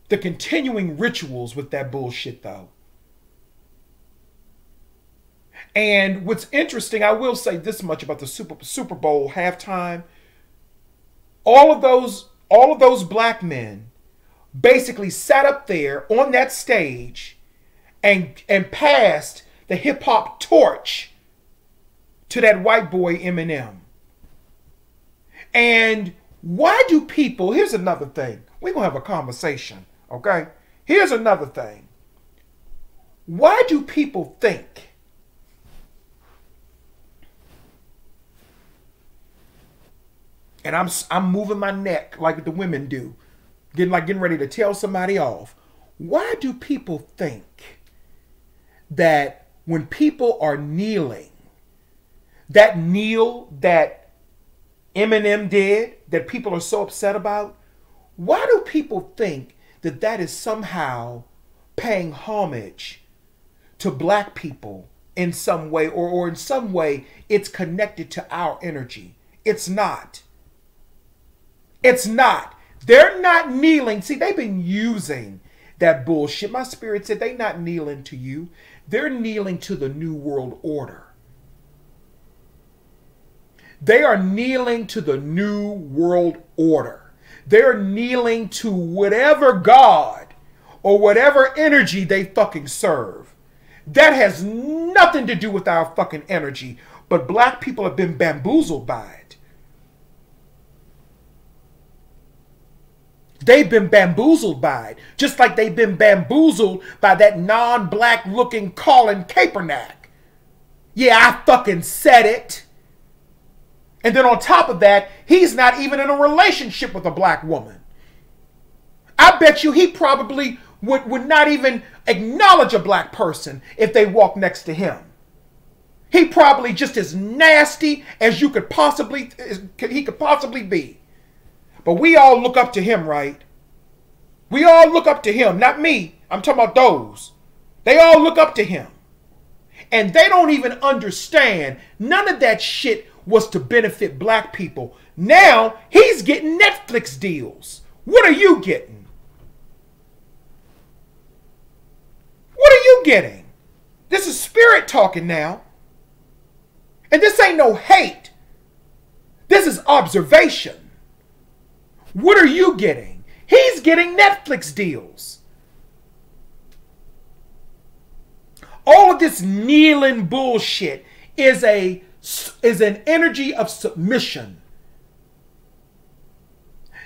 the continuing rituals with that bullshit though. And what's interesting, I will say this much about the Super Bowl halftime. All of those black men basically sat up there on that stage and passed the hip hop torch to that white boy Eminem. And why do people, here's another thing. We're going to have a conversation, okay? Here's another thing. Why do people think and I'm moving my neck like the women do, getting ready to tell somebody off. Why do people think that when people are kneeling, that kneel that Eminem did, that people are so upset about, why do people think that that is somehow paying homage to black people in some way, or in some way it's connected to our energy? It's not. It's not. They're not kneeling. See, they've been using that bullshit. My spirit said they're not kneeling to you. They're kneeling to the New World Order. They are kneeling to the New World Order. They're kneeling to whatever God or whatever energy they fucking serve. That has nothing to do with our fucking energy. But black people have been bamboozled by it. They've been bamboozled by it. Just like they've been bamboozled by that non-black looking Colin Kaepernick. Yeah, I fucking said it. And then on top of that, he's not even in a relationship with a black woman. I bet you he probably would not even acknowledge a black person if they walked next to him. He probably just as nasty as he could possibly be. But we all look up to him, right? We all look up to him. Not me. I'm talking about those. They all look up to him. And they don't even understand. None of that shit was to benefit black people. Now, he's getting Netflix deals. What are you getting? What are you getting? This is spirit talking now. And this ain't no hate. This is observation. What are you getting? He's getting Netflix deals. All of this kneeling bullshit is an energy of submission.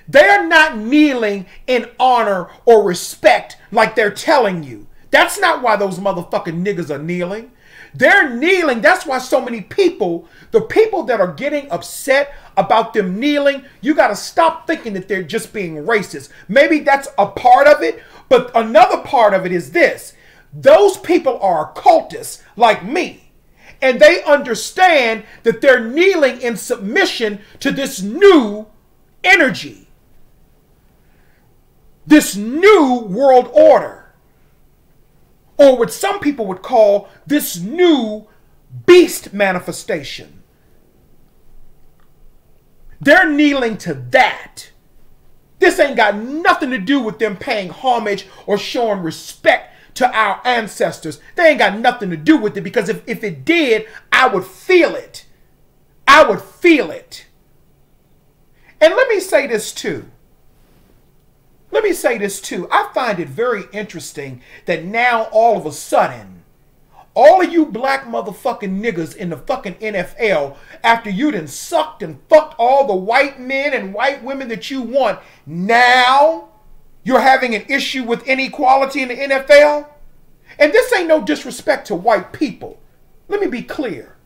They're not kneeling in honor or respect like they're telling you. That's not why those motherfucking niggas are kneeling. They're kneeling. That's why so many people, the people that are getting upset about them kneeling, you got to stop thinking that they're just being racist. Maybe that's a part of it, but another part of it is this. Those people are occultists like me, and they understand that they're kneeling in submission to this new energy, this new world order. Or what some people would call this new beast manifestation. They're kneeling to that. This ain't got nothing to do with them paying homage or showing respect to our ancestors. They ain't got nothing to do with it, because if it did, I would feel it. I would feel it. And let me say this too. I find it very interesting that now all of a sudden, all of you black motherfucking niggas in the fucking NFL, after you done sucked and fucked all the white men and white women that you want, now you're having an issue with inequality in the NFL? And this ain't no disrespect to white people. Let me be clear.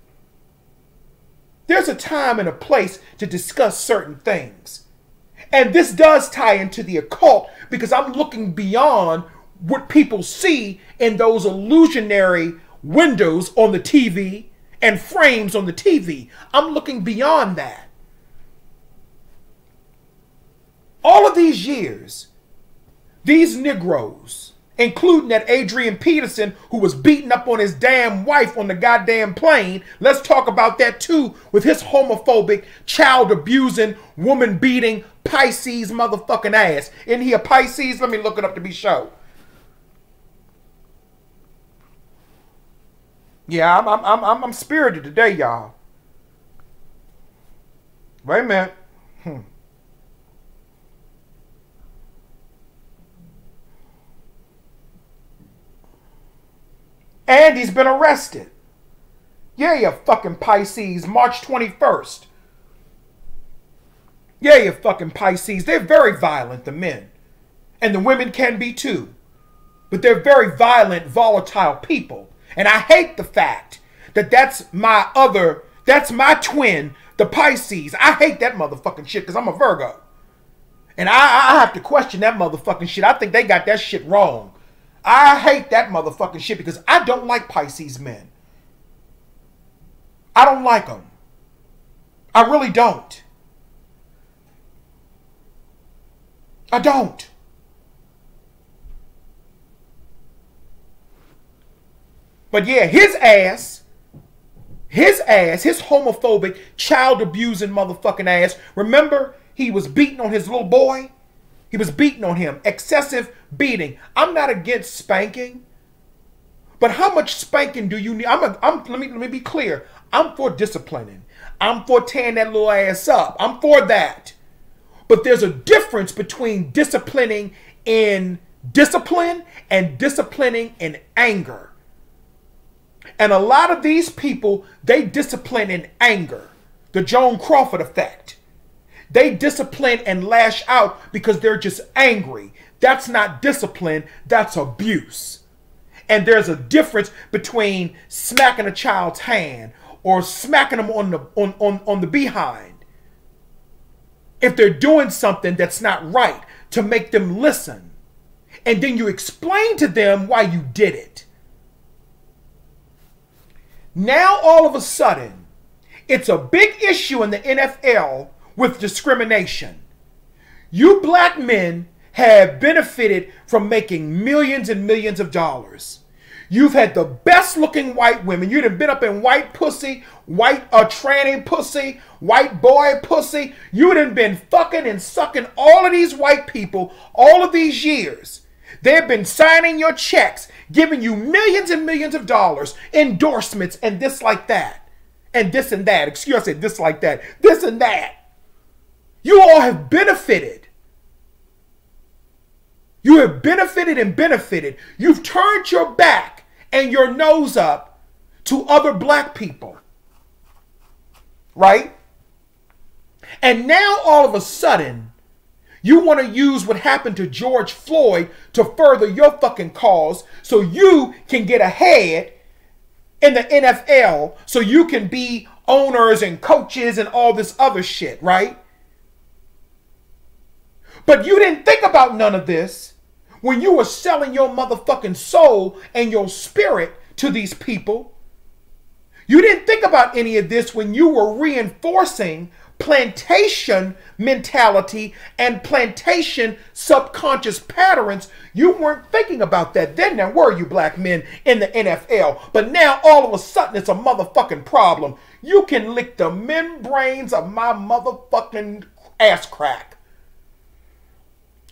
There's a time and a place to discuss certain things. And this does tie into the occult, because I'm looking beyond what people see in those illusionary windows on the TV and frames on the TV. I'm looking beyond that. All of these years, these Negroes, including that Adrian Peterson who was beating up on his damn wife on the goddamn plane. Let's talk about that too, with his homophobic, child abusing, woman beating, Pisces motherfucking ass. Isn't he a Pisces? Let me look it up to be sure. Yeah, I'm spirited today, y'all. Wait a minute. And he's been arrested. Yeah, you fucking Pisces, March 21st. Yeah, you fucking Pisces. They're very violent, the men. And the women can be too. But they're very violent, volatile people. And I hate the fact that that's my twin, the Pisces. I hate that motherfucking shit because I'm a Virgo. And I have to question that motherfucking shit. I think they got that shit wrong. I hate that motherfucking shit because I don't like Pisces men. I don't like them. I really don't. I don't. But yeah, his homophobic, child abusing motherfucking ass. Remember, he was beating on his little boy? He was beating on him. Excessive beating. I'm not against spanking. But how much spanking do you need? Let me be clear. I'm for disciplining. I'm for tearing that little ass up. I'm for that. But there's a difference between disciplining in discipline and disciplining in anger. And a lot of these people, they discipline in anger. The Joan Crawford effect. They discipline and lash out because they're just angry. That's not discipline, that's abuse. And there's a difference between smacking a child's hand or smacking them on the behind. If they're doing something that's not right, to make them listen. And then you explain to them why you did it. Now all of a sudden, it's a big issue in the NFL with discrimination. You black men have benefited from making millions and millions of dollars. You've had the best looking white women. You'd have been up in white pussy, white tranny pussy, white boy pussy. You'd have been fucking and sucking all of these white people all of these years. They've been signing your checks, giving you millions and millions of dollars, endorsements and this like that. And this and that. Excuse me, I said this like that. This and that. You all have benefited. You have benefited and benefited. You've turned your back and your nose up to other black people. Right? And now all of a sudden, you want to use what happened to George Floyd to further your fucking cause so you can get ahead in the NFL, so you can be owners and coaches and all this other shit, right? But you didn't think about none of this when you were selling your motherfucking soul and your spirit to these people. You didn't think about any of this when you were reinforcing plantation mentality and plantation subconscious patterns. You weren't thinking about that then, now were you, black men in the NFL? But now all of a sudden it's a motherfucking problem. You can lick the membranes of my motherfucking ass crack.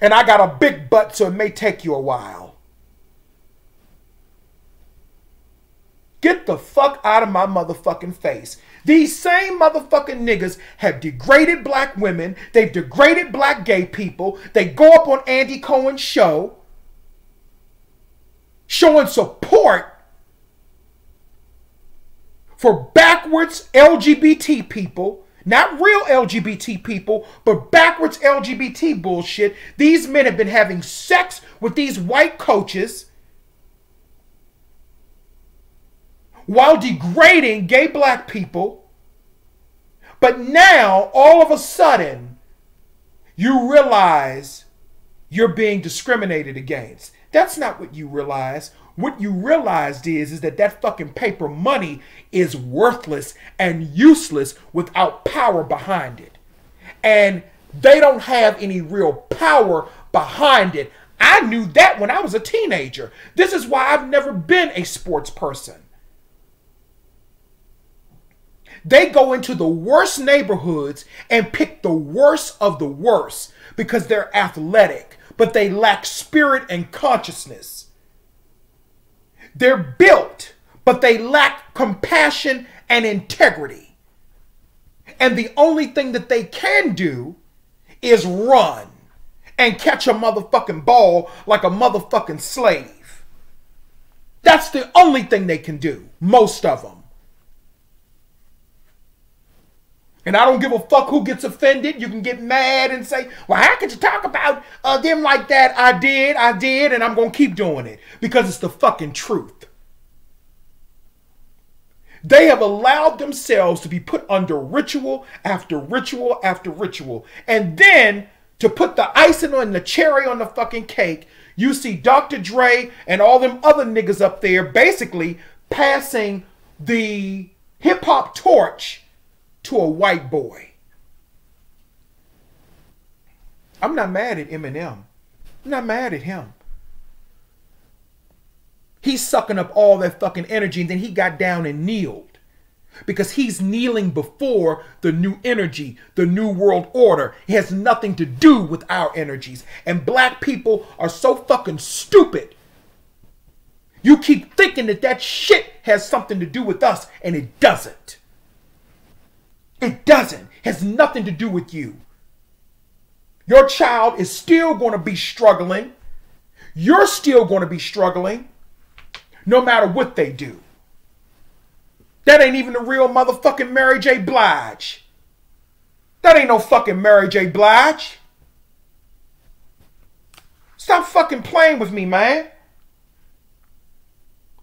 And I got a big butt, so it may take you a while. Get the fuck out of my motherfucking face. These same motherfucking niggas have degraded black women. They've degraded black gay people. They go up on Andy Cohen's show showing support for backwards LGBT people. Not real LGBT people, but backwards LGBT bullshit. These men have been having sex with these white coaches while degrading gay black people. But now, all of a sudden, you realize you're being discriminated against. That's not what you realize. What you realized is that that fucking paper money is worthless and useless without power behind it. And they don't have any real power behind it. I knew that when I was a teenager. This is why I've never been a sports person. They go into the worst neighborhoods and pick the worst of the worst because they're athletic, but they lack spirit and consciousness. They're built but they lack compassion and integrity. And the only thing that they can do is run and catch a motherfucking ball like a motherfucking slave. That's the only thing they can do, most of them. And I don't give a fuck who gets offended. You can get mad and say, well, how could you talk about them like that? I did, and I'm going to keep doing it because it's the fucking truth. They have allowed themselves to be put under ritual after ritual after ritual. And then to put the icing on the cherry on the fucking cake, you see Dr. Dre and all them other niggas up there basically passing the hip-hop torch to a white boy. I'm not mad at Eminem. I'm not mad at him. He's sucking up all that fucking energy, and then he got down and kneeled. Because he's kneeling before the new energy, the new world order. It has nothing to do with our energies. And black people are so fucking stupid. You keep thinking that that shit has something to do with us, and it doesn't. It doesn't. It has nothing to do with you. Your child is still going to be struggling. You're still going to be struggling no matter what they do. That ain't even the real motherfucking Mary J. Blige. That ain't no fucking Mary J. Blige. Stop fucking playing with me, man.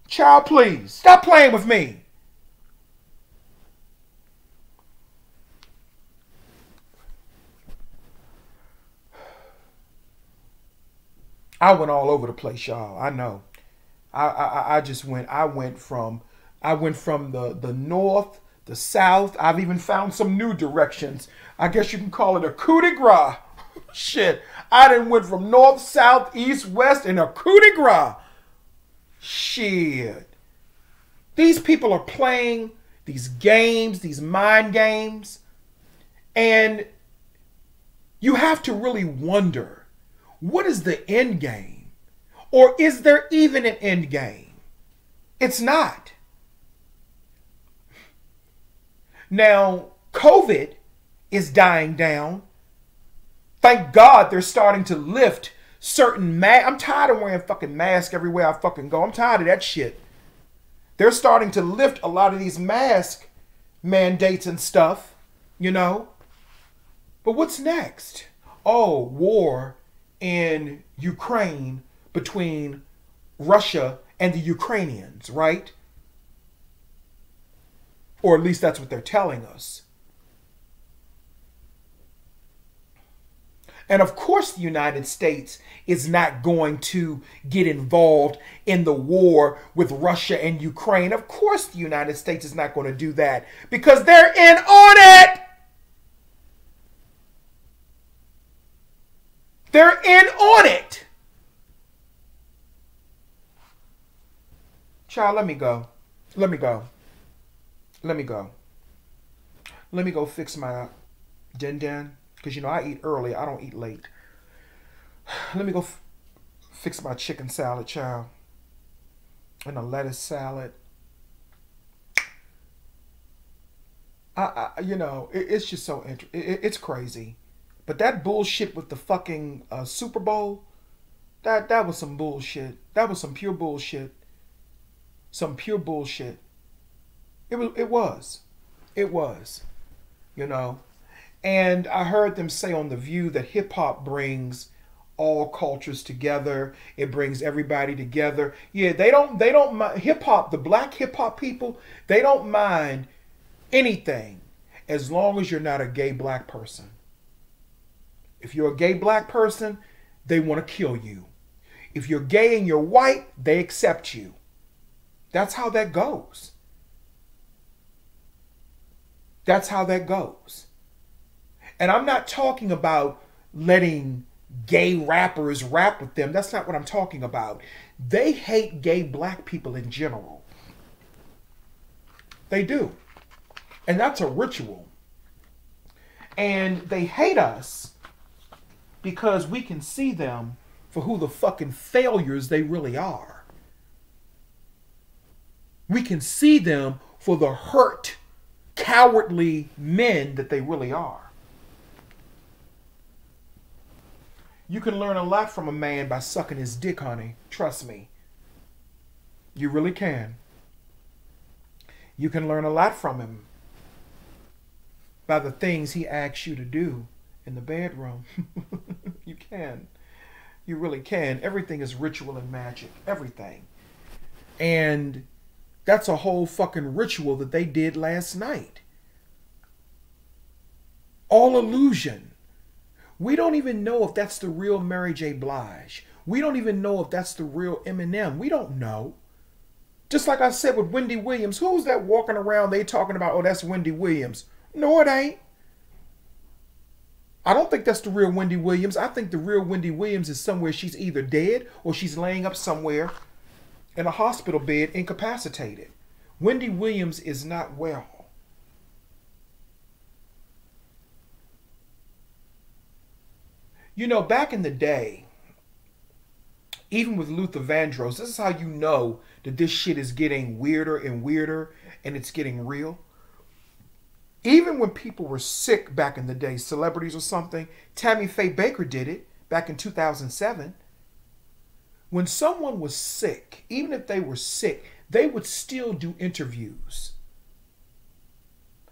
Child, please. Stop playing with me. I went all over the place, y'all. I know. I went from the north, the south. I've even found some new directions. I guess you can call it a coup de grace. Shit. I done went from north, south, east, west, and a coup de grace. Shit. These people are playing these games, these mind games. And you have to really wonder, what is the end game? Or is there even an end game? It's not. Now, COVID is dying down. Thank God they're starting to lift certain I'm tired of wearing fucking masks everywhere I fucking go. I'm tired of that shit. They're starting to lift a lot of these mask mandates and stuff, you know. But what's next? Oh, war in Ukraine between Russia and the Ukrainians, right? Or at least that's what they're telling us. And of course the United States is not going to get involved in the war with Russia and Ukraine. Of course the United States is not going to do that because they're in on it. They're in on it. Child, let me go. Let me go. Let me go. Let me go fix my din-din. Because, you know, I eat early. I don't eat late. Let me go fix my chicken salad, child. And a lettuce salad. You know, it's just so interesting. It's crazy. But that bullshit with the fucking Super Bowl, that was some bullshit. That was some pure bullshit. Some pure bullshit. It was. You know. And I heard them say on The View that hip hop brings all cultures together. It brings everybody together. Yeah, they don't mind hip hop, the black hip hop people, they don't mind anything as long as you're not a gay black person. If you're a gay black person, they want to kill you. If you're gay and you're white, they accept you. That's how that goes. That's how that goes. And I'm not talking about letting gay rappers rap with them. That's not what I'm talking about. They hate gay black people in general. They do. And that's a ritual. And they hate us because we can see them for who the fucking failures they really are. We can see them for the hurt, cowardly men that they really are. You can learn a lot from a man by sucking his dick, honey. Trust me. You really can. You can learn a lot from him by the things he asks you to do in the bedroom. You can. You really can. Everything is ritual and magic. Everything. And that's a whole fucking ritual that they did last night. All illusion. We don't even know if that's the real Mary J. Blige. We don't even know if that's the real Eminem. We don't know. Just like I said with Wendy Williams. Who's that walking around they talking about, oh, that's Wendy Williams? No, it ain't. I don't think that's the real Wendy Williams. I think the real Wendy Williams is somewhere she's either dead or she's laying up somewhere in a hospital bed incapacitated. Wendy Williams is not well. You know, back in the day, even with Luther Vandross, this is how you know that this shit is getting weirder and weirder and it's getting real. Even when people were sick back in the day, celebrities or something, Tammy Faye Baker did it back in 2007. When someone was sick, even if they were sick, they would still do interviews.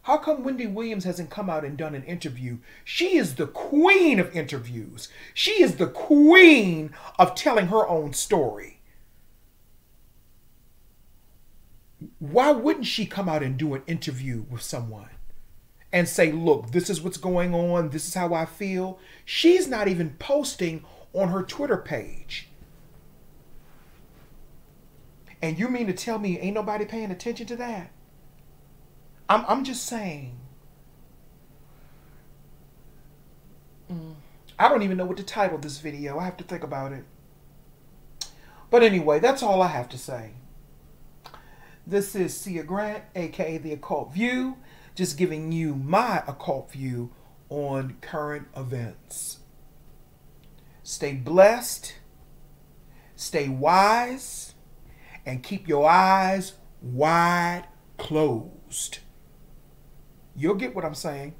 How come Wendy Williams hasn't come out and done an interview? She is the queen of interviews. She is the queen of telling her own story. Why wouldn't she come out and do an interview with someone and say, look, this is what's going on. This is how I feel. She's not even posting on her Twitter page. And you mean to tell me ain't nobody paying attention to that? I'm just saying. I don't even know what to title this video. I have to think about it. But anyway, that's all I have to say. This is Cia Grant, aka The Occult View, just giving you my occult view on current events. Stay blessed, stay wise, and keep your eyes wide closed. You'll get what I'm saying.